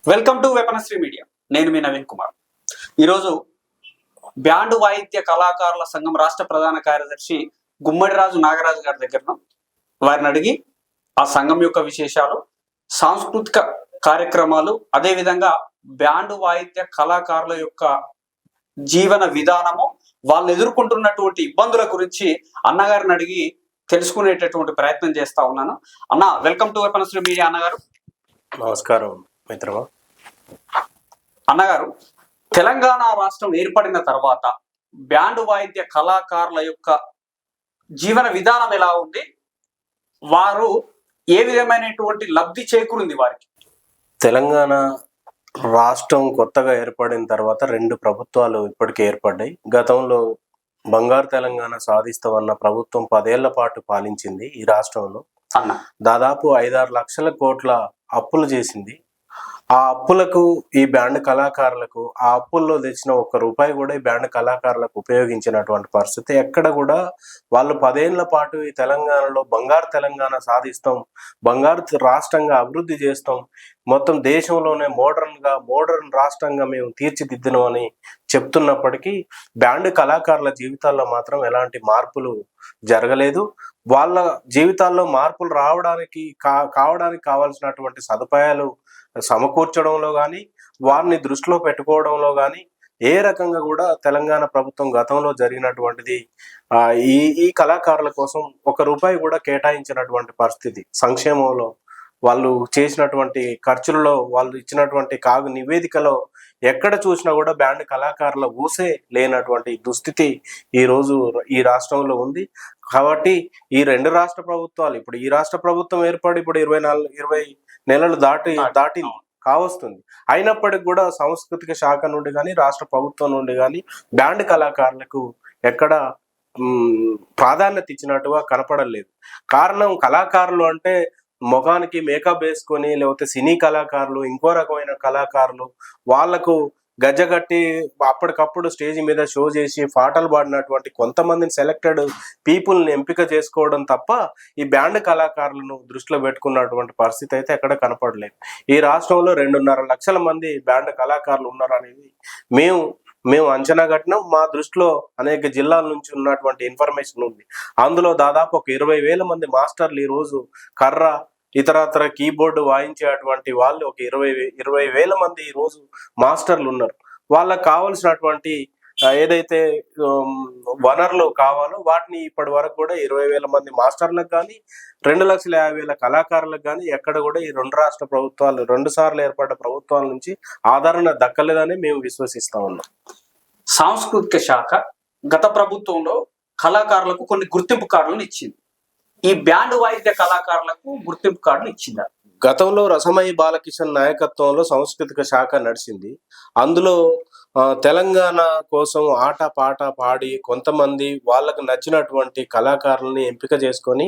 Welcome to వెపనశ్రీ media. నేను మీ నవీన్ కుమార్. ఈరోజు band వాయిద్య కళాకారుల సంఘం రాష్ట్ర ప్రధాన కార్యదర్శి గుమ్మడిరాజు నాగరాజు గారి దగ్గర వారిని అడిగి ఆ సంఘం యొక్క విశేషాలు, సాంస్కృతిక కార్యక్రమాలు, అదేవిధంగా బ్యాండ్ వాయిద్య కళాకారుల యొక్క జీవన విధానము, వాళ్ళు ఎదుర్కొంటున్నటువంటి ఇబ్బందుల గురించి అన్నగారిని అడిగి తెలుసుకునేటటువంటి ప్రయత్నం చేస్తా ఉన్నాను. అన్న, వెల్కమ్ టు వెపనశ్రీ మీడియా. అన్నగారు నమస్కారం మిత్రమా. అన్నగారు, తెలంగాణ రాష్ట్రం ఏర్పడిన తర్వాత బ్యాండ్ వాయిద్య కళాకారుల యొక్క జీవన విధానం ఎలా ఉంది, వారు ఏ విధమైనటువంటి లబ్ధి చేకూరింది వారికి? తెలంగాణ రాష్ట్రం కొత్తగా ఏర్పడిన తర్వాత 2 ప్రభుత్వాలు ఇప్పటికే ఏర్పడ్డాయి. గతంలో బంగారు తెలంగాణ సాధిస్తామన్న ప్రభుత్వం 10 ఏళ్ల పాటు పాలించింది ఈ రాష్ట్రంలో. దాదాపు 5-6 లక్షల కోట్ల అప్పులు చేసింది. ఆ అప్పులకు ఈ బ్యాండ్ కళాకారులకు, ఆ అప్పుల్లో తెచ్చిన ₹1 కూడా ఈ బ్యాండ్ కళాకారులకు ఉపయోగించినటువంటి పరిస్థితి ఎక్కడ కూడా. వాళ్ళు 10 ఏళ్ల పాటు ఈ తెలంగాణలో బంగారు తెలంగాణ సాధిస్తాం, బంగారు రాష్ట్రంగా అభివృద్ధి చేస్తాం, మొత్తం దేశంలోనే మోడర్న్ రాష్ట్రంగా మేము తీర్చిదిద్దినాం అని చెప్తున్నప్పటికీ బ్యాండ్ కళాకారుల జీవితాల్లో మాత్రం ఎలాంటి మార్పులు జరగలేదు. వాళ్ళ జీవితాల్లో మార్పులు రావడానికి కావడానికి కావాల్సినటువంటి సదుపాయాలు సమకూర్చడంలో కానీ, వారిని దృష్టిలో పెట్టుకోవడంలో కానీ ఏ రకంగా కూడా తెలంగాణ ప్రభుత్వం గతంలో జరిగినటువంటిది ఈ కళాకారుల కోసం ₹1 కూడా కేటాయించినటువంటి పరిస్థితి. సంక్షేమంలో వాళ్ళు చేసినటువంటి ఖర్చులలో, వాళ్ళు ఇచ్చినటువంటి నివేదికలో ఎక్కడ చూసినా కూడా బ్యాండ్ కళాకారుల ఊసే లేనటువంటి దుస్థితి ఈ రోజు ఈ రాష్ట్రంలో ఉంది. కాబట్టి ఈ 2 రాష్ట్ర ప్రభుత్వాలు, ఇప్పుడు ఈ రాష్ట్ర ప్రభుత్వం ఏర్పడి ఇప్పుడు 20 నెలలు దాటింది కావస్తుంది. అయినప్పటికీ కూడా సాంస్కృతిక శాఖ నుండి కానీ, రాష్ట్ర ప్రభుత్వం నుండి కానీ బ్యాండ్ కళాకారులకు ఎక్కడ ప్రాధాన్యత ఇచ్చినట్టుగా కనపడలేదు. కారణం, కళాకారులు అంటే ముఖానికి మేకప్ వేసుకొని, లేకపోతే సినీ కళాకారులు, ఇంకో రకమైన కళాకారులు, వాళ్లకు గజ్జగట్టి అప్పటికప్పుడు స్టేజ్ మీద షో చేసి పాటలు పాడినటువంటి కొంతమందిని సెలెక్టెడ్ పీపుల్ని ఎంపిక చేసుకోవడం తప్ప ఈ బ్యాండ్ కళాకారులను దృష్టిలో పెట్టుకున్నటువంటి పరిస్థితి అయితే ఎక్కడ కనపడలేదు. ఈ రాష్ట్రంలో 2.5 లక్షల మంది బ్యాండ్ కళాకారులు ఉన్నారనేది మేము అంచనా కట్టినాం. మా దృష్టిలో అనేక జిల్లాల నుంచి ఉన్నటువంటి ఇన్ఫర్మేషన్ ఉంది. అందులో దాదాపు ఒక 20,000 మంది మాస్టర్లు ఈరోజు కర్ర, ఇతరత్ర కీబోర్డు వాయించేటువంటి వాళ్ళు ఒక 20,000 మంది ఈ రోజు మాస్టర్లు ఉన్నారు. వాళ్ళకు కావలసినటువంటి ఏదైతే వనరులు కావాలో వాటిని ఇప్పటి వరకు కూడా 20,000 మంది మాస్టర్లకు కానీ, 2,50,000 కళాకారులకు కానీ ఎక్కడ కూడా ఈ 2 రాష్ట్ర ప్రభుత్వాలు, 2 సార్లు ఏర్పడ్డ ప్రభుత్వాల నుంచి ఆదరణ దక్కలేదని మేము విశ్వసిస్తా ఉన్నాం. సాంస్కృతిక శాఖ గత ప్రభుత్వంలో కళాకారులకు కొన్ని గుర్తింపు కార్డులను ఇచ్చింది. ఈ బ్యాండ్ వాయిద్య కళాకారులకు గుర్తింపు కార్డులు ఇచ్చిందా? గతంలో రసమయి బాలకిషన్ నాయకత్వంలో సాంస్కృతిక శాఖ నడిచింది. అందులో తెలంగాణ కోసం ఆట పాట పాడి కొంతమంది వాళ్ళకు నచ్చినటువంటి కళాకారులని ఎంపిక చేసుకొని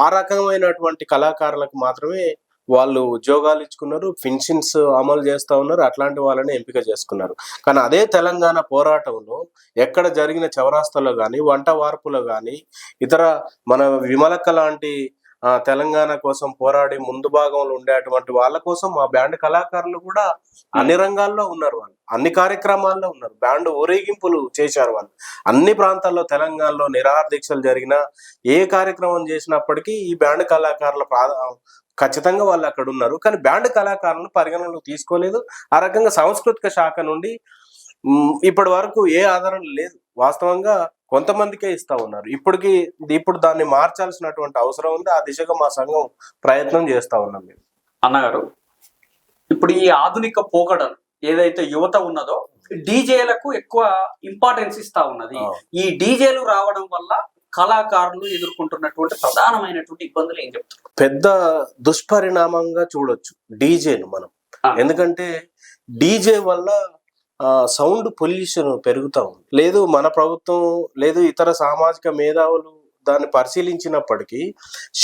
ఆ రకమైనటువంటి కళాకారులకు మాత్రమే వాళ్ళు ఉద్యోగాలు ఇచ్చుకున్నారు, పెన్షన్స్ అమలు చేస్తూ ఉన్నారు, అట్లాంటి వాళ్ళని ఎంపిక చేసుకున్నారు. కానీ అదే తెలంగాణ పోరాటంలో ఎక్కడ జరిగిన చౌరాస్తాలో కానీ, వంట వార్పులో కానీ, ఇతర మన విమలక్క లాంటి తెలంగాణ కోసం పోరాడి ముందు భాగంలో ఉండేటువంటి వాళ్ళ కోసం మా బ్యాండ్ కళాకారులు కూడా అన్ని రంగాల్లో ఉన్నారు. వాళ్ళు అన్ని కార్యక్రమాల్లో ఉన్నారు. బ్యాండ్ ఊరేగింపులు చేశారు. వాళ్ళు అన్ని ప్రాంతాల్లో తెలంగాణలో నిరాహార దీక్షలు జరిగినా, ఏ కార్యక్రమం చేసినప్పటికీ ఈ బ్యాండ్ కళాకారుల ఖచ్చితంగా వాళ్ళు అక్కడ ఉన్నారు. కానీ బ్యాండ్ కళాకారులను పరిగణనలోకి తీసుకోలేదు. ఆ రకంగా సాంస్కృతిక శాఖ నుండి ఇప్పటి వరకు ఏ ఆధారం లేదు. వాస్తవంగా కొంతమందికే ఇస్తా ఉన్నారు. ఇప్పుడు దాన్ని మార్చాల్సినటువంటి అవసరం ఉంది. ఆ దిశగా మా సంఘం ప్రయత్నం చేస్తా ఉన్నాం. మేము అన్నగారు, ఇప్పుడు ఈ ఆధునిక పోకడలు ఏదైతే యువత ఉన్నదో డీజేలకు ఎక్కువ ఇంపార్టెన్స్ ఇస్తా ఉన్నది. ఈ డీజేలు రావడం వల్ల కళాకారులు ఎదుర్కొంటున్నటువంటి ప్రధానమైనటువంటి ఇబ్బందులు ఏం చెప్తారు? పెద్ద దుష్పరిణామంగా చూడొచ్చు డీజేను మనం. ఎందుకంటే డీజే వల్ల సౌండ్ పొల్యూషన్ పెరుగుతా ఉంది. లేదు మన ప్రభుత్వం, లేదు ఇతర సామాజిక మేధావులు దాన్ని పరిశీలించినప్పటికీ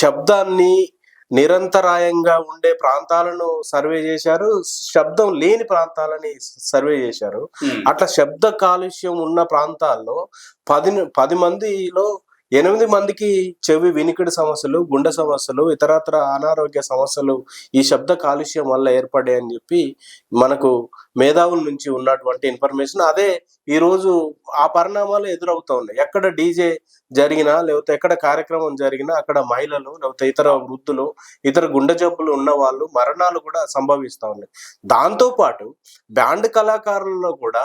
శబ్దాన్ని నిరంతరాయంగా ఉండే ప్రాంతాలను సర్వే చేశారు, శబ్దం లేని ప్రాంతాలని సర్వే చేశారు. అట్లా శబ్ద కాలుష్యం ఉన్న ప్రాంతాల్లో 10 మందిలో 8 మందికి చెవి వినికిడి సమస్యలు, గుండె సమస్యలు, ఇతరత్ర అనారోగ్య సమస్యలు ఈ శబ్ద కాలుష్యం వల్ల ఏర్పడాయి అని చెప్పి మనకు మేధావుల నుంచి ఉన్నటువంటి ఇన్ఫర్మేషన్. అదే ఈ రోజు ఆ పరిణామాలు ఎదురవుతా ఉన్నాయి. ఎక్కడ డీజే జరిగినా, లేకపోతే ఎక్కడ కార్యక్రమం జరిగినా అక్కడ మహిళలు, లేకపోతే ఇతర వృద్ధులు, ఇతర గుండె జబ్బులు ఉన్న వాళ్ళు మరణాలు కూడా సంభవిస్తా ఉన్నాయి. దాంతో పాటు బ్యాండ్ కళాకారుల్లో కూడా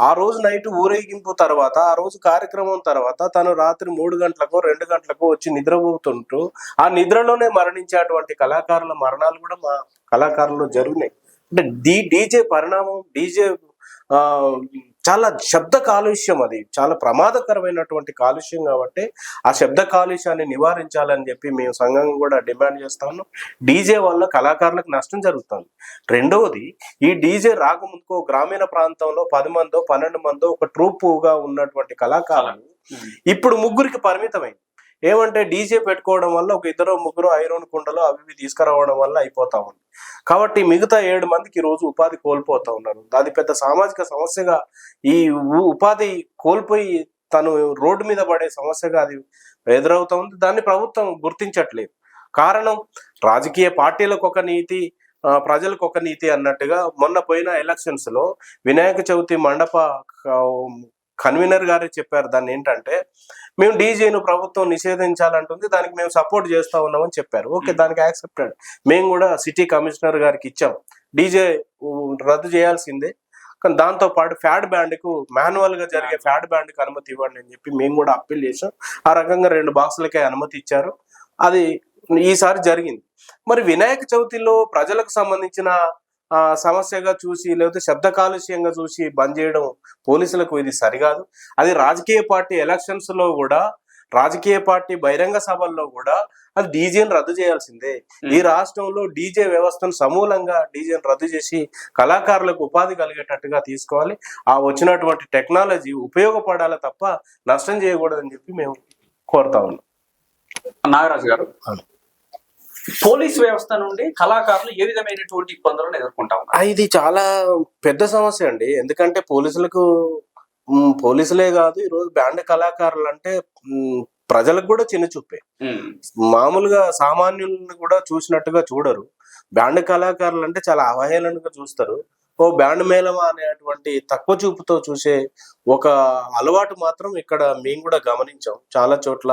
ఆ రోజు నైట్ ఊరేగింపు తర్వాత, ఆ రోజు కార్యక్రమం తర్వాత తను రాత్రి 3 గంటలకు 2 గంటలకు వచ్చి నిద్రపోతుంటూ ఆ నిద్రలోనే మరణించేటువంటి కళాకారుల మరణాలు కూడా మా కళాకారుల్లో జరిగినాయి. అంటే డీజే పరిణామం, డీజే చాలా శబ్ద కాలుష్యం, అది చాలా ప్రమాదకరమైనటువంటి కాలుష్యం. కాబట్టి ఆ శబ్ద కాలుష్యాన్ని నివారించాలని చెప్పి మేము సంఘంగా కూడా డిమాండ్ చేస్తా ఉన్నాం. డీజే వల్ల కళాకారులకు నష్టం జరుగుతుంది. రెండవది, ఈ డీజే రాకముందుకు గ్రామీణ ప్రాంతంలో 10 మందో 12 మందో ఒక ట్రూపుగా ఉన్నటువంటి కళాకారులు ఇప్పుడు 3కి పరిమితమైంది. ఏమంటే డీజే పెట్టుకోవడం వల్ల ఒక 2-3 ఐరన్ కుండలు అవి తీసుకురావడం వల్ల అయిపోతా ఉంది. కాబట్టి మిగతా 7 మందికి ఈ రోజు ఉపాధి కోల్పోతా ఉన్నారు. అది పెద్ద సామాజిక సమస్యగా, ఈ ఉపాధి కోల్పోయి తను రోడ్డు మీద పడే సమస్యగా అది ఎదురవుతా ఉంది. దాన్ని ప్రభుత్వం గుర్తించట్లేదు. కారణం, రాజకీయ పార్టీలకు ఒక నీతి, ప్రజలకు ఒక నీతి అన్నట్టుగా మొన్న పోయిన ఎలక్షన్స్ లో వినాయక చవితి మండప కన్వీనర్ గారే చెప్పారు. దాన్ని ఏంటంటే, మేము డీజేను ప్రభుత్వం నిషేధించాలంటుంది, దానికి మేము సపోర్ట్ చేస్తా ఉన్నామని చెప్పారు. ఓకే, దానికి యాక్సెప్టెడ్. మేము కూడా సిటీ కమిషనర్ గారికి ఇచ్చాం, డీజే రద్దు చేయాల్సిందే, కానీ దాంతో పాటు ఫ్యాడ్ బ్యాండ్ కు, మాన్యువల్ గా జరిగే ఫ్యాడ్ బ్యాండ్ కు అనుమతి ఇవ్వండి అని చెప్పి మేము కూడా అప్పీల్ చేసాం. ఆ రకంగా 2 బాక్సులకే అనుమతి ఇచ్చారు. అది ఈసారి జరిగింది. మరి వినాయక చవితిలో ప్రజలకు సంబంధించిన సమస్యగా చూసి, లేకపోతే శబ్ద కాలుష్యంగా చూసి బంద్ చేయడం పోలీసులకు ఇది సరికాదు. అది రాజకీయ పార్టీ ఎలక్షన్స్ లో కూడా, రాజకీయ పార్టీ బహిరంగ సభల్లో కూడా అది డీజేని రద్దు చేయాల్సిందే. ఈ రాష్ట్రంలో డీజే వ్యవస్థను సమూలంగా డీజేని రద్దు చేసి కళాకారులకు ఉపాధి కలిగేటట్టుగా తీసుకోవాలి. ఆ వచ్చినటువంటి టెక్నాలజీ ఉపయోగపడాలి తప్ప నష్టం చేయకూడదని చెప్పి మేము కోరుతా ఉన్నాం. నాగరాజు గారు, పోలీస్ వ్యవస్థ నుండి కళాకారులు ఏ విధమైనటువంటి ఇబ్బందులను ఎదుర్కొంటా ఉన్నారు? ఇది చాలా పెద్ద సమస్య అండి. ఎందుకంటే పోలీసులే కాదు, ఈరోజు బ్యాండ్ కళాకారులు అంటే ప్రజలకు కూడా చిన్న చూపే. మామూలుగా సామాన్యులను కూడా చూసినట్టుగా చూడరు. బ్యాండ్ కళాకారులు అంటే చాలా అవహేళనగా చూస్తారు. ఓ బ్యాండ్ మేళమా అనేటువంటి తక్కువ చూపుతో చూసే ఒక అలవాటు మాత్రం ఇక్కడ మేము కూడా గమనించాం. చాలా చోట్ల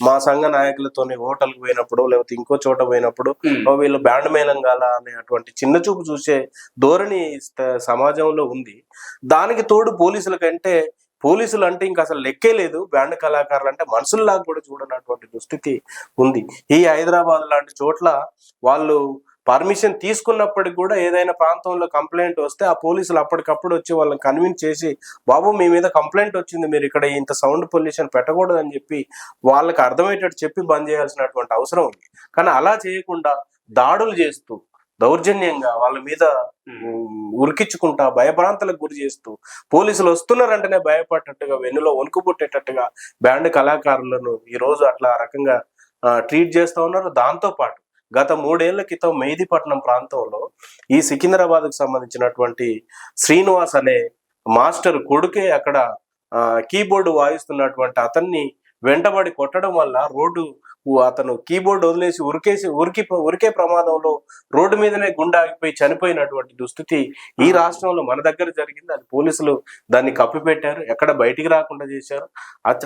మా సంఘ నాయకులతోని హోటల్కి పోయినప్పుడు, లేకపోతే ఇంకో చోట పోయినప్పుడు వీళ్ళు బ్యాండ్ మేళం గాల అనేటువంటి చిన్న చూపు చూసే ధోరణి సమాజంలో ఉంది. దానికి తోడు పోలీసులు అంటే ఇంకా అసలు లెక్కే లేదు. బ్యాండ్ కళాకారులు అంటే మనుషుల్లాగా కూడా చూడనటువంటి దుస్థితి ఉంది. ఈ హైదరాబాద్ లాంటి చోట్ల వాళ్ళు పర్మిషన్ తీసుకున్నప్పటికి కూడా ఏదైనా ప్రాంతంలో కంప్లైంట్ వస్తే ఆ పోలీసులు అప్పటికప్పుడు వచ్చి వాళ్ళని కన్విన్స్ చేసి, బాబు మీ మీద కంప్లైంట్ వచ్చింది, మీరు ఇక్కడ ఇంత సౌండ్ పొల్యూషన్ పెట్టకూడదు అని చెప్పి వాళ్ళకి అర్థమయ్యేటట్టు చెప్పి బంద్ చేయాల్సినటువంటి అవసరం ఉంది. కానీ అలా చేయకుండా దాడులు చేస్తూ, దౌర్జన్యంగా వాళ్ళ మీద ఉరికించుకుంటా, భయభ్రాంతలకు గురి చేస్తూ, పోలీసులు వస్తున్నారంటేనే భయపడేటట్టుగా, వెన్నులో వణుకు పుట్టేటట్టుగా బ్యాండ్ కళాకారులను ఈ రోజు అట్లా రకంగా ట్రీట్ చేస్తూ ఉన్నారు. దాంతో పాటు గత 3 ఏళ్ల క్రితం మెహదీపట్నం ప్రాంతంలో ఈ సికింద్రాబాద్ కు సంబంధించినటువంటి శ్రీనివాస్ అనే మాస్టర్ కొడుకే అక్కడ కీబోర్డు వాయిస్తున్నటువంటి అతన్ని వెంటబడి కొట్టడం వల్ల అతను కీబోర్డ్ వదిలేసి ఉరికే ప్రమాదంలో రోడ్డు మీదనే గుండె ఆగిపోయి చనిపోయినటువంటి దుస్థితి ఈ రాష్ట్రంలో మన దగ్గర జరిగింది. అది పోలీసులు దాన్ని కప్పిపెట్టారు, ఎక్కడ బయటికి రాకుండా చేశారు.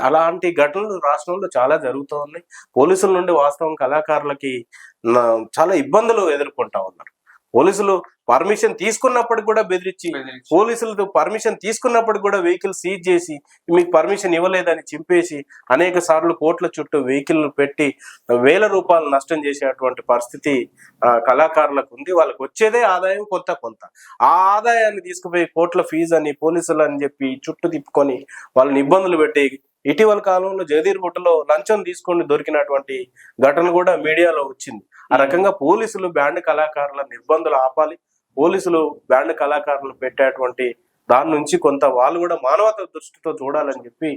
అలాంటి ఘటనలు రాష్ట్రంలో చాలా జరుగుతూ ఉన్నాయి. పోలీసుల నుండి వాస్తవం కళాకారులకి చాలా ఇబ్బందులు ఎదుర్కొంటా ఉన్నారు. పోలీసులు పర్మిషన్ తీసుకున్నప్పటికి కూడా బెదిరించి, పోలీసులతో పర్మిషన్ తీసుకున్నప్పటికి కూడా వెహికల్ సీజ్ చేసి, మీకు పర్మిషన్ ఇవ్వలేదని చింపేసి అనేక సార్లు కోట్ల చుట్టూ వెహికల్ పెట్టి వేల రూపాయలు నష్టం చేసేటువంటి పరిస్థితి కళాకారులకు ఉంది. వాళ్ళకి వచ్చేదే ఆదాయం కొంత. ఆ ఆదాయాన్ని తీసుకుపోయి కోట్ల ఫీజు అని, పోలీసులు అని చెప్పి చుట్టూ తిప్పుకొని వాళ్ళని ఇబ్బందులు పెట్టి, ఇటీవల కాలంలో జగదీర్గుట్టలో లంచం తీసుకొని దొరికినటువంటి ఘటన కూడా మీడియాలో వచ్చింది. ఆ రకంగా పోలీసులు బ్యాండ్ కళాకారుల నిర్బంధాలు ఆపాలి. పోలీసులు బ్యాండ్ కళాకారులు పెట్టేటువంటి దాని నుంచి కొంత వాళ్ళు కూడా మానవతా దృష్టితో చూడాలని చెప్పి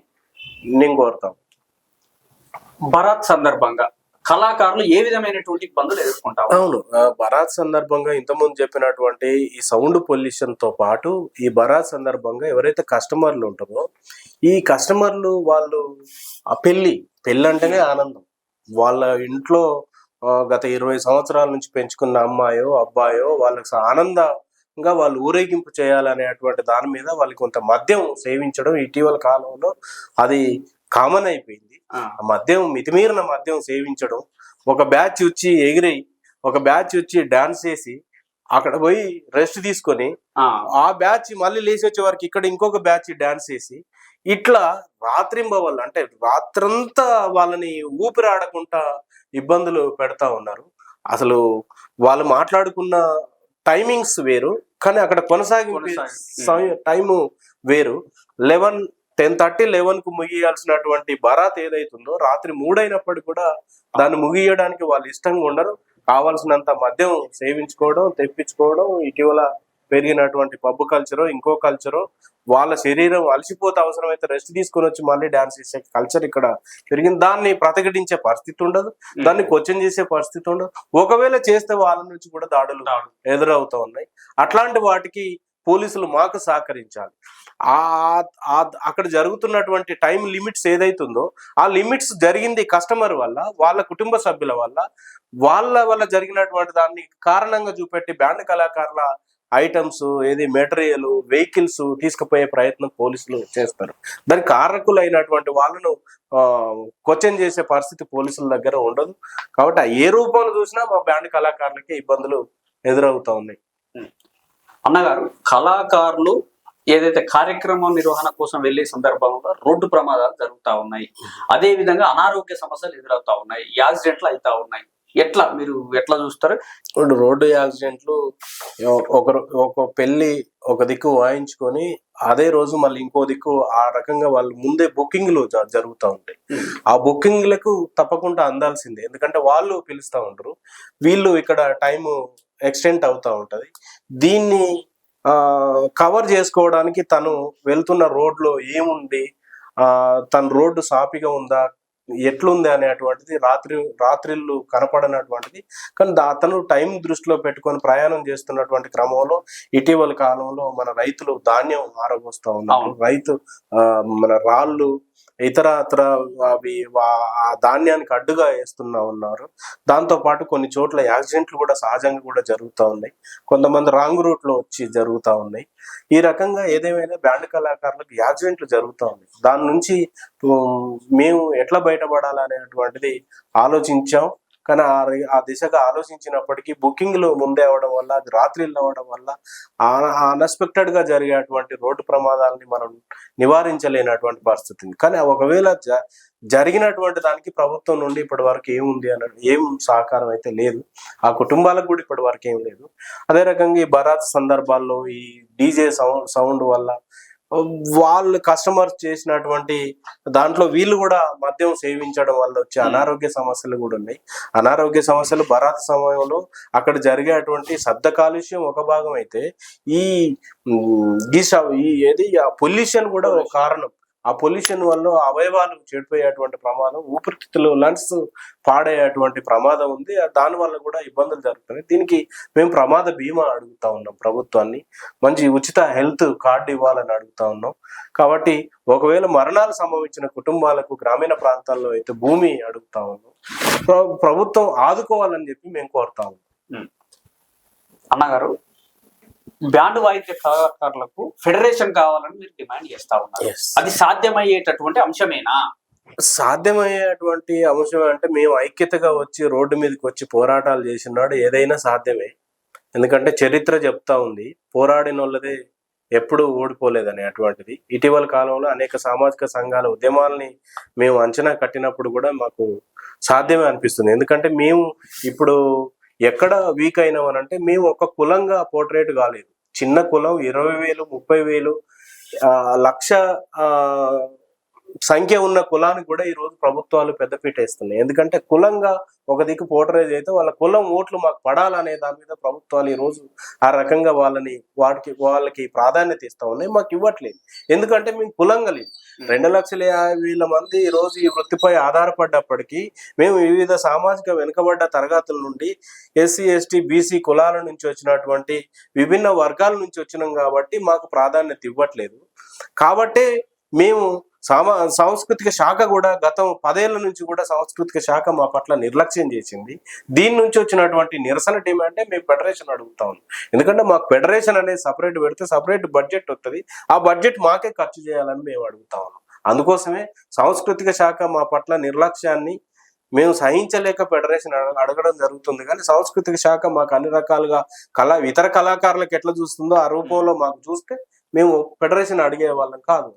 నేను కోరుతాం. బరాత్ సందర్భంగా కళాకారులు ఏ విధమైనటువంటి ఇబ్బందులు ఎదుర్కొంటారు? అవును, బరాత్ సందర్భంగా ఇంతకుముందు చెప్పినటువంటి ఈ సౌండ్ పొల్యూషన్ తో పాటు ఈ బరాత్ సందర్భంగా ఎవరైతే కస్టమర్లు ఉంటారో, ఈ కస్టమర్లు వాళ్ళు ఆ పెళ్లి పెళ్ళి అంటేనే ఆనందం. వాళ్ళ ఇంట్లో గత 20 సంవత్సరాల నుంచి పెంచుకున్న అమ్మాయో అబ్బాయో వాళ్ళకి ఆనందంగా వాళ్ళు ఊరేగింపు చేయాలనేటువంటి దాని మీద వాళ్ళకి కొంత మద్యం సేవించడం ఇటీవల కాలంలో అది కామన్ అయిపోయింది. ఆ మద్యం మితిమీరిన మద్యం సేవించడం, ఒక బ్యాచ్ వచ్చి ఎగిరి ఒక బ్యాచ్ వచ్చి డాన్స్ చేసి అక్కడ పోయి రెస్ట్ తీసుకొని ఆ బ్యాచ్ మళ్ళీ లేచి వచ్చే వరకు ఇక్కడ ఇంకొక బ్యాచ్ డాన్స్ చేసి ఇట్లా రాత్రింబవళ్ళు అంటే రాత్రంతా వాళ్ళని ఊపిరాడకుండా ఇబ్బందులు పెడతా ఉన్నారు. అసలు వాళ్ళు మాట్లాడుకున్న టైమింగ్స్ వేరు, కానీ అక్కడ కొనసాగింపు టైము వేరు. 10:30, 11కు ముగియాల్సినటువంటి బరాత్ ఏదైతుందో రాత్రి 3 అయినప్పటికీ కూడా దాన్ని ముగియడానికి వాళ్ళు ఇష్టంగా ఉండరు. కావాల్సినంత మద్యం సేవించుకోవడం, తెప్పించుకోవడం, ఇటీవల పెరిగినటువంటి పబ్ కల్చరో ఇంకో కల్చరో, వాళ్ళ శరీరం అలసిపోతే అవసరమైతే రెస్ట్ తీసుకొని వచ్చి మళ్ళీ డాన్స్ చేసే కల్చర్ ఇక్కడ పెరిగింది. దాన్ని ప్రతిఘటించే పరిస్థితి ఉండదు, దాన్ని క్వశ్చన్ చేసే పరిస్థితి ఉండదు. ఒకవేళ చేస్తే వాళ్ళ నుంచి కూడా దాడులు ఎదురవుతూ ఉన్నాయి. అట్లాంటి వాటికి పోలీసులు మాకు సహకరించాలి. అక్కడ జరుగుతున్నటువంటి టైం లిమిట్స్ ఏదైతుందో ఆ లిమిట్స్ జరిగింది కస్టమర్ వల్ల, వాళ్ళ కుటుంబ సభ్యుల వల్ల జరిగినటువంటి దాన్ని కారణంగా చూపెట్టి బ్యాండ్ కళాకారుల ఐటమ్స్ మెటీరియల్ వెహికల్స్ తీసుకుపోయే ప్రయత్నం పోలీసులు చేస్తారు. దానికి కారకులైనటువంటి వాళ్ళను క్వశ్చన్ చేసే పరిస్థితి పోలీసుల దగ్గర ఉండదు. కాబట్టి ఏ రూపంలో చూసినా మా బ్యాండ్ కళాకారులకి ఇబ్బందులు ఎదురవుతా ఉన్నాయి. అన్నగారు, కళాకారులు ఏదైతే కార్యక్రమం నిర్వహణ కోసం వెళ్లే సందర్భంలో రోడ్డు ప్రమాదాలు జరుగుతూ ఉన్నాయి, అదే విధంగా అనారోగ్య సమస్యలు ఎదురవుతా ఉన్నాయి, యాక్సిడెంట్లు అవుతా ఉన్నాయి. మీరు ఎట్లా చూస్తారు? ఇప్పుడు రోడ్డు యాక్సిడెంట్లు ఒక పెళ్లి ఒక దిక్కు వాయించుకొని అదే రోజు మళ్ళీ ఇంకో దిక్కు ఆ రకంగా వాళ్ళు ముందే బుకింగ్లు జరుగుతూ ఉంటాయి. ఆ బుకింగ్లకు తప్పకుండా అందాల్సిందే, ఎందుకంటే వాళ్ళు పిలుస్తూ ఉంటారు, వీళ్ళు ఇక్కడ టైము ఎక్స్టెండ్ అవుతూ ఉంటది. దీన్ని కవర్ చేసుకోవడానికి తను వెళ్తున్న రోడ్లో ఏముంది, తన రోడ్డు సాపిగా ఉందా, ఎట్లుంది అనేటువంటిది రాత్రిళ్ళు కనపడనటువంటిది. కానీ అతను టైం దృష్టిలో పెట్టుకొని ప్రయాణం చేస్తున్నటువంటి క్రమంలో ఇటీవల కాలంలో మన రైతులు ధాన్యం ఆరబోస్తూ ఉన్నారు. మన రాళ్ళు ఇతర అవి ఆ ధాన్యానికి అడ్డుగా వేస్తున్నా ఉన్నారు. దాంతో పాటు కొన్ని చోట్ల యాక్సిడెంట్లు కూడా సహజంగా కూడా జరుగుతూ ఉన్నాయి. కొంతమంది రాంగ్ రూట్ లో వచ్చి జరుగుతూ ఉన్నాయి. ఈ రకంగా ఏదేమైనా బ్యాండ్ కళాకారులకు యాక్సిడెంట్లు జరుగుతూ ఉన్నాయి. దాని నుంచి మేము ఎట్లా బయటపడాలనేటువంటిది ఆలోచించాం. కానీ ఆ దిశగా ఆలోచించినప్పటికీ బుకింగ్లు ముందే అవడం వల్ల, అది రాత్రిళ్ళు అవ్వడం వల్ల అన్ఎక్స్పెక్టెడ్ గా జరిగేటువంటి రోడ్డు ప్రమాదాలని మనం నివారించలేనటువంటి పరిస్థితి ఉంది. కానీ ఒకవేళ జరిగినటువంటి దానికి ప్రభుత్వం నుండి ఇప్పటి వరకు ఏముంది అన్నది ఏం సహకారం అయితే లేదు. ఆ కుటుంబాలకు కూడా ఇప్పటి వరకు ఏం లేదు. అదే రకంగా ఈ బరాత్ సందర్భాల్లో ఈ డీజే సౌండ్ వల్ల వాళ్ళు కస్టమర్స్ చేసినటువంటి దాంట్లో వీళ్ళు కూడా మద్యం సేవించడం వల్ల వచ్చే అనారోగ్య సమస్యలు కూడా ఉన్నాయి. అనారోగ్య సమస్యలు బరాత్ సమయంలో అక్కడ జరిగేటువంటి శబ్ద కాలుష్యం ఒక భాగం అయితే ఈ పొల్యూషన్ కూడా ఒక కారణం. ఆ పొల్యూషన్ వల్ల అవయవాలు చెడిపోయేటువంటి ప్రమాదం, ఊపిరితిత్తులు లంగ్స్ పాడేటువంటి ప్రమాదం ఉంది. దాని వల్ల కూడా ఇబ్బందులు జరుగుతున్నాయి. దీనికి మేము ప్రమాద బీమా అడుగుతా ఉన్నాం ప్రభుత్వాన్ని, మంచి ఉచిత హెల్త్ కార్డు ఇవ్వాలని అడుగుతా ఉన్నాం. కాబట్టి ఒకవేళ మరణాలు సంభవించిన కుటుంబాలకు గ్రామీణ ప్రాంతాల్లో అయితే భూమి అడుగుతా ఉన్నాం. ప్రభుత్వం ఆదుకోవాలని చెప్పి మేము కోరుతా ఉన్నాం. అన్నగారు, బ్యాండ్ వాయిద్య కళాకారులకు ఫెడరేషన్ కావాలని మీరు డిమాండ్ చేస్తా ఉన్నారు. అది సాధ్యమయ్యేటటువంటి అంశమేనా? సాధ్యమయ్యేటువంటి అంశం అంటే మేము ఐక్యతగా వచ్చి రోడ్డు మీదకి వచ్చి పోరాటాలు చేసినాడు ఏదైనా సాధ్యమే. ఎందుకంటే చరిత్ర చెప్తా ఉంది, పోరాడిన వాళ్ళదే ఎప్పుడు ఓడిపోలేదు అనేటువంటిది. ఇటీవల కాలంలో అనేక సామాజిక సంఘాల ఉద్యమాలని మేము అంచనా కట్టినప్పుడు కూడా మాకు సాధ్యమే అనిపిస్తుంది. ఎందుకంటే మేము ఇప్పుడు ఎక్కడ వీక్ అయినామనంటే మేము ఒక కులంగా పోర్ట్రేట్ కాలేదు. చిన్న కులం 20,000, 30,000, 1,00,000 సంఖ్య ఉన్న కులానికి కూడా ఈ రోజు ప్రభుత్వాలు పెద్దపీట వేస్తున్నాయి. ఎందుకంటే కులంగా ఒక దిక్కు పోర్ట్రేట్ అయితే వాళ్ళ కులం ఓట్లు మాకు పడాలనే దాని మీద ప్రభుత్వాలు ఈ రోజు ఆ రకంగా వాళ్ళకి ప్రాధాన్యత ఇస్తా ఉన్నాయి, మాకు ఇవ్వట్లేదు. ఎందుకంటే మేము కులంగా లేదు. 2,50,000 మంది ఈ రోజు ఈ వృత్తిపై ఆధారపడ్డప్పటికీ మేము వివిధ సామాజిక వెనుకబడ్డ తరగతుల నుండి ఎస్సీ, ఎస్టీ, బీసీ కులాల నుంచి వచ్చినటువంటి విభిన్న వర్గాల నుంచి వచ్చినాం కాబట్టి మాకు ప్రాధాన్యత ఇవ్వట్లేదు. కాబట్టే మేము సాంస్కృతిక శాఖ కూడా గతం 10 ఏళ్ల నుంచి కూడా సాంస్కృతిక శాఖ మా పట్ల నిర్లక్ష్యం చేసింది. దీని నుంచి వచ్చినటువంటి నిరసన డిమాండే మేము ఫెడరేషన్ అడుగుతాం. ఎందుకంటే మాకు ఫెడరేషన్ అనేది సపరేట్ పెడితే సపరేట్ బడ్జెట్ వస్తుంది, ఆ బడ్జెట్ మాకే ఖర్చు చేయాలని మేము అడుగుతా ఉన్నాం. అందుకోసమే సాంస్కృతిక శాఖ మా పట్ల నిర్లక్ష్యాన్ని మేము సహించలేక ఫెడరేషన్ అడగడం జరుగుతుంది. కానీ సాంస్కృతిక శాఖ మాకు అన్ని రకాలుగా ఇతర కళాకారులకు ఎట్లా చూస్తుందో ఆ రూపంలో మాకు చూస్తే మేము ఫెడరేషన్ అడిగే వాళ్ళం కాదు.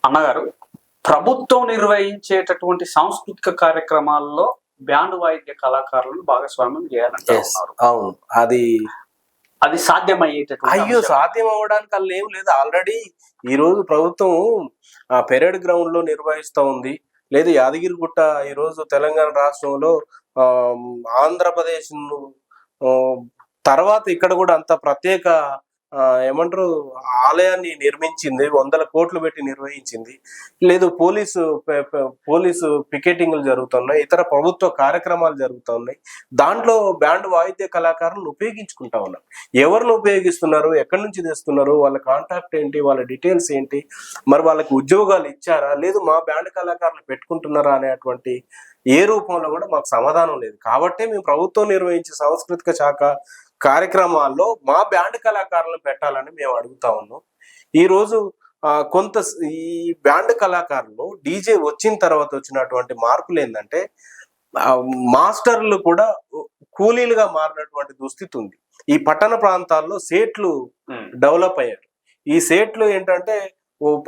అన్నగారు, ప్రభుత్వం నిర్వహించేటటువంటి సాంస్కృతిక కార్యక్రమాల్లో బ్యాండ్ వాయిద్య కళాకారులను భాగస్వామ్యం చేయాలంటే అవును, అది సాధ్యమయ్యేటటువంటి సాధ్యం అవ్వడానికి అలా ఏం లేదు. ఆల్రెడీ ఈ రోజు ప్రభుత్వం పెరేడ్ గ్రౌండ్ లో నిర్వహిస్తూ ఉంది. లేదు యాదగిరిగుట్ట ఈ రోజు తెలంగాణ రాష్ట్రంలో ఆంధ్రప్రదేశ్ తర్వాత ఇక్కడ కూడా అంత ప్రత్యేక ఏమంటారు ఆలయాన్ని నిర్మించింది, 100 కోట్లు పెట్టి నిర్వహించింది. లేదు పోలీసు పికెటింగ్లు జరుగుతున్నాయి, ఇతర ప్రభుత్వ కార్యక్రమాలు జరుగుతున్నాయి. దాంట్లో బ్యాండ్ వాయిద్య కళాకారులను ఉపయోగించుకుంటా ఉన్నారు. ఎవరిని ఉపయోగిస్తున్నారు, ఎక్కడి నుంచి తెస్తున్నారు, వాళ్ళ కాంటాక్ట్ ఏంటి, వాళ్ళ డీటెయిల్స్ ఏంటి, మరి వాళ్ళకి ఉద్యోగాలు ఇచ్చారా, లేదు మా బ్యాండ్ కళాకారులు పెట్టుకుంటున్నారా అనేటువంటి ఏ రూపంలో కూడా మాకు సమాధానం లేదు. కాబట్టి మేము ప్రభుత్వం నిర్వహించే సాంస్కృతిక శాఖ కార్యక్రమాల్లో మా బ్యాండ్ కళాకారులను పెట్టాలని మేము అడుగుతా ఉన్నాం. ఈరోజు ఈ బ్యాండ్ కళాకారులు డీజే వచ్చిన తర్వాత వచ్చినటువంటి మార్పులు ఏంటంటే మాస్టర్లు కూడా కూలీలుగా మారినటువంటి దుస్థితి ఉంది. ఈ పట్టణ ప్రాంతాల్లో సేట్లు డెవలప్ అయ్యారు. ఈ సేట్లు ఏంటంటే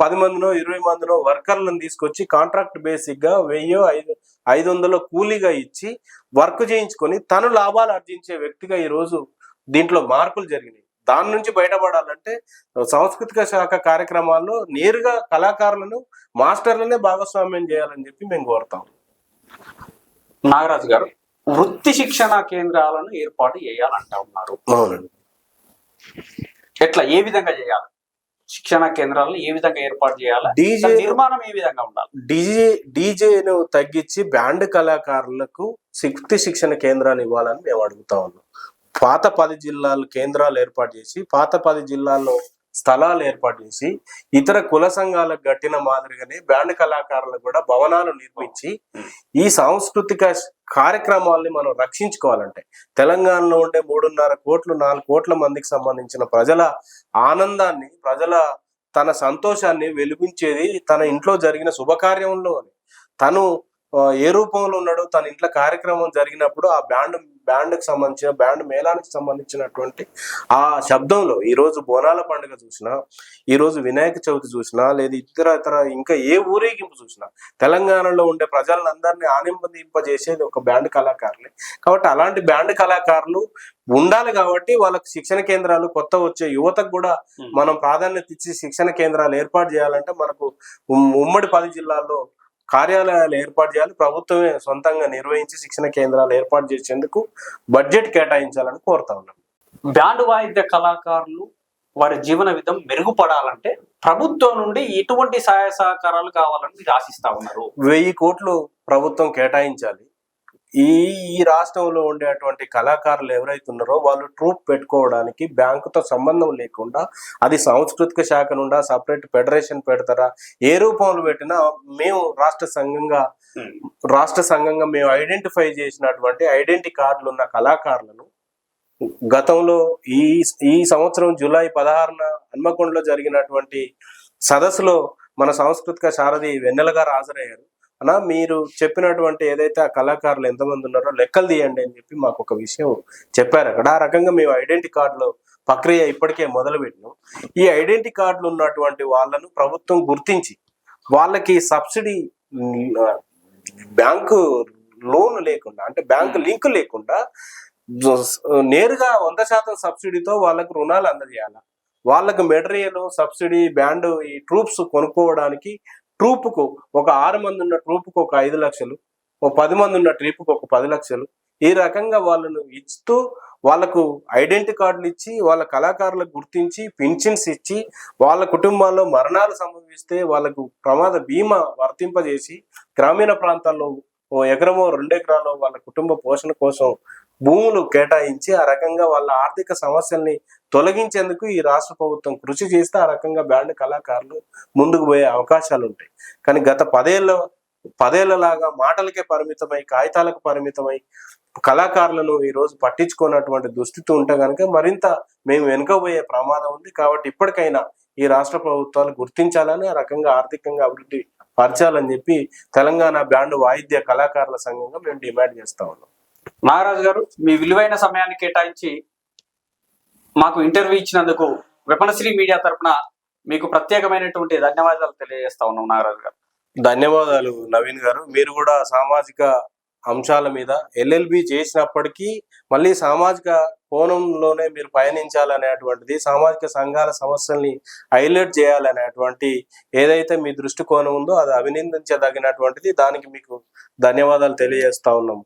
10 మందినో 20 మందినో వర్కర్లను తీసుకొచ్చి కాంట్రాక్ట్ బేసిక్ గా 1000-500 కూలీగా ఇచ్చి వర్క్ చేయించుకొని తను లాభాలు ఆర్జించే వ్యక్తిగా ఈ రోజు దీంట్లో మార్పులు జరిగినాయి. దాని నుంచి బయటపడాలంటే సాంస్కృతిక శాఖ కార్యక్రమాల్లో నేరుగా కళాకారులను మాస్టర్లనే భాగస్వామ్యం చేయాలని చెప్పి మేము కోరుతాం. నాగరాజు గారు, వృత్తి శిక్షణ కేంద్రాలను ఏర్పాటు చేయాలంటా ఉన్నారు. అవునండి. ఎట్లా, ఏ విధంగా చేయాలి? శిక్షణ కేంద్రాలను ఏ విధంగా ఏర్పాటు చేయాలి? నిర్మాణం ఏ విధంగా ఉండాలి? డీజేను తగ్గించి బ్యాండ్ కళాకారులకు వృత్తి శిక్షణ కేంద్రాలు ఇవ్వాలని మేము అడుగుతా ఉన్నాం. పాత 10 జిల్లాలు కేంద్రాలు ఏర్పాటు చేసి, పాత 10 జిల్లాల్లో స్థలాలు ఏర్పాటు చేసి, ఇతర కుల సంఘాలకు గట్టిన మాదిరిగానే బ్యాండ్ కళాకారులకు కూడా భవనాలు నిర్మించి ఈ సాంస్కృతిక కార్యక్రమాల్ని మనం రక్షించుకోవాలంటే తెలంగాణలో ఉండే 3.5 కోట్లు 4 కోట్ల మందికి సంబంధించిన ప్రజల ఆనందాన్ని, తన సంతోషాన్ని వెలిగించేది తన ఇంట్లో జరిగిన శుభకార్యంలో. తను ఏ రూపంలో ఉన్నాడో తన ఇంట్లో కార్యక్రమం జరిగినప్పుడు ఆ బ్యాండ్కి సంబంధించిన బ్యాండ్ మేళానికి సంబంధించినటువంటి ఆ శబ్దంలో ఈరోజు బోనాల పండుగ చూసినా, ఈరోజు వినాయక చవితి చూసినా, లేదా ఇతర ఇంకా ఏ ఊరేగింపు చూసినా తెలంగాణలో ఉండే ప్రజలందరినీ ఆనందింపజేసేది ఒక బ్యాండ్ కళాకారులే. కాబట్టి అలాంటి బ్యాండ్ కళాకారులు ఉండాలి. కాబట్టి వాళ్ళకి శిక్షణ కేంద్రాలు, కొత్త వచ్చే యువతకు కూడా మనం ప్రాధాన్యత ఇచ్చి శిక్షణ కేంద్రాలు ఏర్పాటు చేయాలంటే మనకు ఉమ్మడి 10 జిల్లాల్లో కార్యాలయాలు ఏర్పాటు చేయాలి. ప్రభుత్వమే సొంతంగా నిర్వహించి శిక్షణ కేంద్రాలు ఏర్పాటు చేసేందుకు బడ్జెట్ కేటాయించాలని కోరుతా ఉన్నాం. బ్యాండ్ వాయిద్య కళాకారులు వారి జీవన విధం మెరుగుపడాలంటే ప్రభుత్వం నుండి ఎటువంటి సహాయ సహకారాలు కావాలని మీరు ఆశిస్తా ఉన్నారు? 1000 కోట్లు ప్రభుత్వం కేటాయించాలి. ఈ రాష్ట్రంలో ఉండేటువంటి కళాకారులు ఎవరైతే ఉన్నారో వాళ్ళు ట్రూప్ పెట్టుకోవడానికి బ్యాంకుతో సంబంధం లేకుండా, అది సాంస్కృతిక శాఖ నుండా సపరేట్ ఫెడరేషన్ పెడతారా, ఏ రూపంలో పెట్టినా మేము రాష్ట్ర సంఘంగా మేము ఐడెంటిఫై చేసినటువంటి ఐడెంటిటీ కార్డులు ఉన్న కళాకారులను గతంలో ఈ సంవత్సరం జూలై 16న హన్మకొండలో జరిగినటువంటి సదస్సులో మన సాంస్కృతిక సారథి వెన్నెల గారు హాజరయ్యారు. అన్నా, మీరు చెప్పినటువంటి ఏదైతే ఆ కళాకారులు ఎంతమంది ఉన్నారో లెక్కలు తీయండి అని చెప్పి మాకు ఒక విషయం చెప్పారు అక్కడ. ఆ రకంగా మేము ఐడెంటిటీ కార్డులో ప్రక్రియ ఇప్పటికే మొదలు పెట్టినాం. ఈ ఐడెంటిటీ కార్డులు ఉన్నటువంటి వాళ్ళను ప్రభుత్వం గుర్తించి వాళ్ళకి సబ్సిడీ, బ్యాంకు లోన్ లేకుండా, అంటే బ్యాంకు లింక్ లేకుండా నేరుగా 100% సబ్సిడీతో వాళ్ళకు రుణాలు అందజేయాలి. వాళ్ళకు మెటీరియల్ సబ్సిడీ, బ్యాండ్ ఈ ట్రూప్స్ కొనుక్కోవడానికి ట్రూప్కు ఒక 6 మంది ఉన్న ట్రూప్కు ఒక 5 లక్షలు, ఒక 10 మంది ఉన్న ట్రూప్కు ఒక 10 లక్షలు, ఈ రకంగా వాళ్ళను ఇస్తూ వాళ్ళకు ఐడెంటిటీ కార్డులు ఇచ్చి వాళ్ళ కళాకారులకు గుర్తించి పింఛన్స్ ఇచ్చి వాళ్ళ కుటుంబాల్లో మరణాలు సంభవిస్తే వాళ్ళకు ప్రమాద బీమా వర్తింపజేసి గ్రామీణ ప్రాంతాల్లో 1 ఎకరమో 2 ఎకరాలో వాళ్ళ కుటుంబ పోషణ కోసం భూములు కేటాయించి ఆ రకంగా వాళ్ళ ఆర్థిక సమస్యల్ని తొలగించేందుకు ఈ రాష్ట్ర ప్రభుత్వం కృషి చేస్తే ఆ రకంగా బ్యాండ్ కళాకారులు ముందుకు పోయే అవకాశాలు ఉంటాయి. కానీ గత పదేళ్లలాగా మాటలకే పరిమితమై, కాగితాలకు పరిమితమై కళాకారులను ఈ రోజు పట్టించుకున్నటువంటి దుస్థితి ఉంటే కనుక మరింత మేము వెనుకబోయే ప్రమాదం ఉంది. కాబట్టి ఇప్పటికైనా ఈ రాష్ట్ర ప్రభుత్వాలు గుర్తించాలని, ఆ రకంగా ఆర్థికంగా అభివృద్ధి పరచాలని చెప్పి తెలంగాణ బ్యాండ్ వాయిద్య కళాకారుల సంఘంగా మేము డిమాండ్ చేస్తా ఉన్నాం. నాగరాజు గారు, మీ విలువైన సమయాన్ని కేటాయించి మాకు ఇంటర్వ్యూ ఇచ్చినందుకు విపణశ్రీ మీడియా తరపున మీకు ప్రత్యేకమైనటువంటి ధన్యవాదాలు తెలియజేస్తా ఉన్నాం నాగరాజు గారు. ధన్యవాదాలు నవీన్ గారు. మీరు కూడా సామాజిక అంశాల మీద ఎల్ఎల్బి చేసినప్పటికీ మళ్ళీ సామాజిక కోణంలోనే మీరు పయనించాలనేటువంటిది, సామాజిక సంఘాల సమస్యల్ని హైలైట్ చేయాలనేటువంటి ఏదైతే మీ దృష్టికోణం ఉందో అది అభినందించదగినటువంటిది. దానికి మీకు ధన్యవాదాలు తెలియజేస్తా ఉన్నాం.